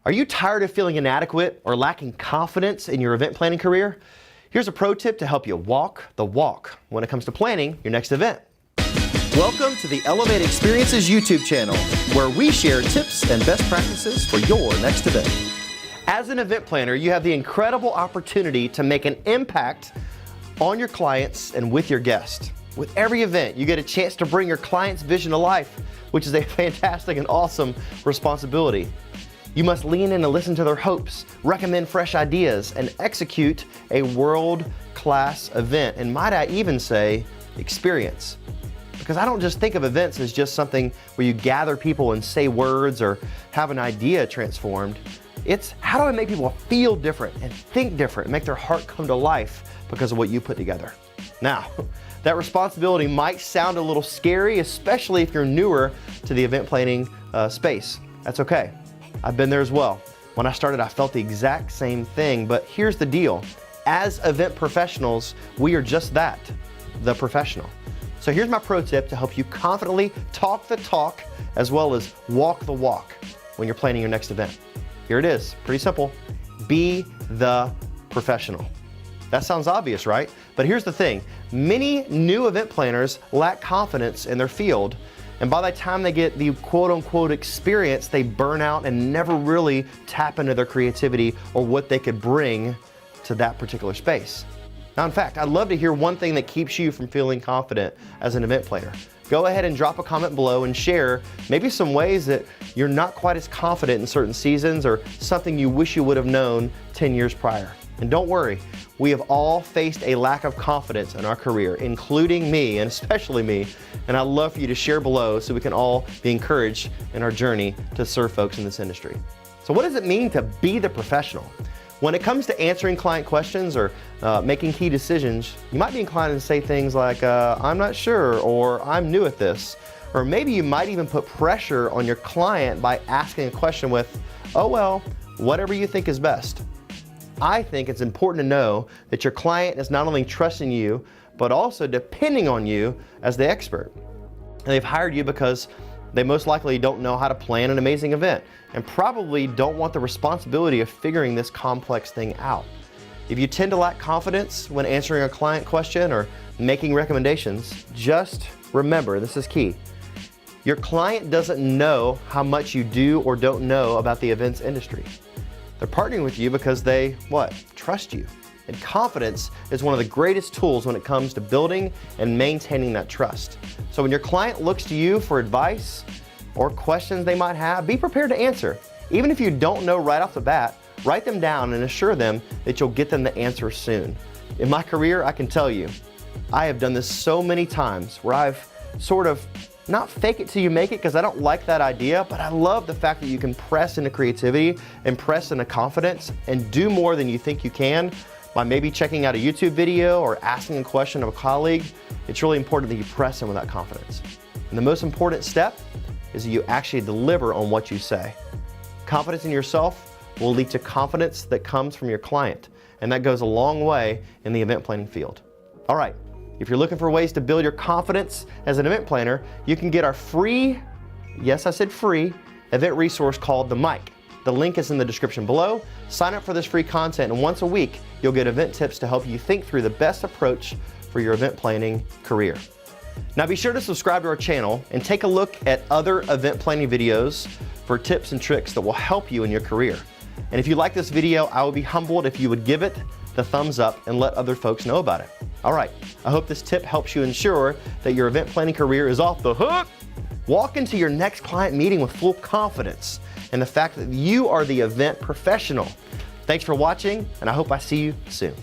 Are you tired of feeling inadequate or lacking confidence in your event planning career? Here's a pro tip to help you walk the walk when it comes to planning your next event. Welcome to the Elevate Experiences YouTube channel, where we share tips and best practices for your next event. As an event planner, you have the incredible opportunity to make an impact on your clients and with your guests. With every event, you get a chance to bring your client's vision to life, which is a fantastic and awesome responsibility. You must lean in and listen to their hopes, recommend fresh ideas, and execute a world-class event, and might I even say, experience. Because I don't just think of events as just something where you gather people and say words or have an idea transformed. It's how do I make people feel different and think different and make their heart come to life because of what you put together. Now, that responsibility might sound a little scary, especially if you're newer to the event planning space. That's okay. I've been there as well. When I started, I felt the exact same thing, but here's the deal. As event professionals, we are just that, the professional. So here's my pro tip to help you confidently talk the talk as well as walk the walk when you're planning your next event. Here it is, pretty simple. Be the professional. That sounds obvious, right? But here's the thing. Many new event planners lack confidence in their field, and by the time they get the quote-unquote experience, they burn out and never really tap into their creativity or what they could bring to that particular space. Now, in fact, I'd love to hear one thing that keeps you from feeling confident as an event planner. Go ahead and drop a comment below and share maybe some ways that you're not quite as confident in certain seasons or something you wish you would have known 10 years prior. And don't worry, we have all faced a lack of confidence in our career, including me, and especially me, and I'd love for you to share below so we can all be encouraged in our journey to serve folks in this industry. So what does it mean to be the professional? When it comes to answering client questions or making key decisions, you might be inclined to say things like, I'm not sure, or I'm new at this. Or maybe you might even put pressure on your client by asking a question with, oh well, whatever you think is best. I think it's important to know that your client is not only trusting you, but also depending on you as the expert. And they've hired you because they most likely don't know how to plan an amazing event and probably don't want the responsibility of figuring this complex thing out. If you tend to lack confidence when answering a client question or making recommendations, just remember, this is key. Your client doesn't know how much you do or don't know about the events industry. They're partnering with you because they, trust you. And confidence is one of the greatest tools when it comes to building and maintaining that trust. So when your client looks to you for advice or questions they might have, be prepared to answer. Even if you don't know right off the bat, write them down and assure them that you'll get them the answer soon. In my career, I can tell you, I have done this so many times where I've sort of not fake it till you make it, because I don't like that idea, but I love the fact that you can press into creativity and press into confidence and do more than you think you can by maybe checking out a YouTube video or asking a question of a colleague. It's really important that you press in with that confidence. And the most important step is that you actually deliver on what you say. Confidence in yourself will lead to confidence that comes from your client, and that goes a long way in the event planning field. All right. If you're looking for ways to build your confidence as an event planner, you can get our free, yes, I said free, event resource called The Mic. The link is in the description below. Sign up for this free content, and once a week, you'll get event tips to help you think through the best approach for your event planning career. Now be sure to subscribe to our channel and take a look at other event planning videos for tips and tricks that will help you in your career. And if you like this video, I would be humbled if you would give it the thumbs up and let other folks know about it. All right, I hope this tip helps you ensure that your event planning career is off the hook. Walk into your next client meeting with full confidence and the fact that you are the event professional. Thanks for watching, and I hope I see you soon.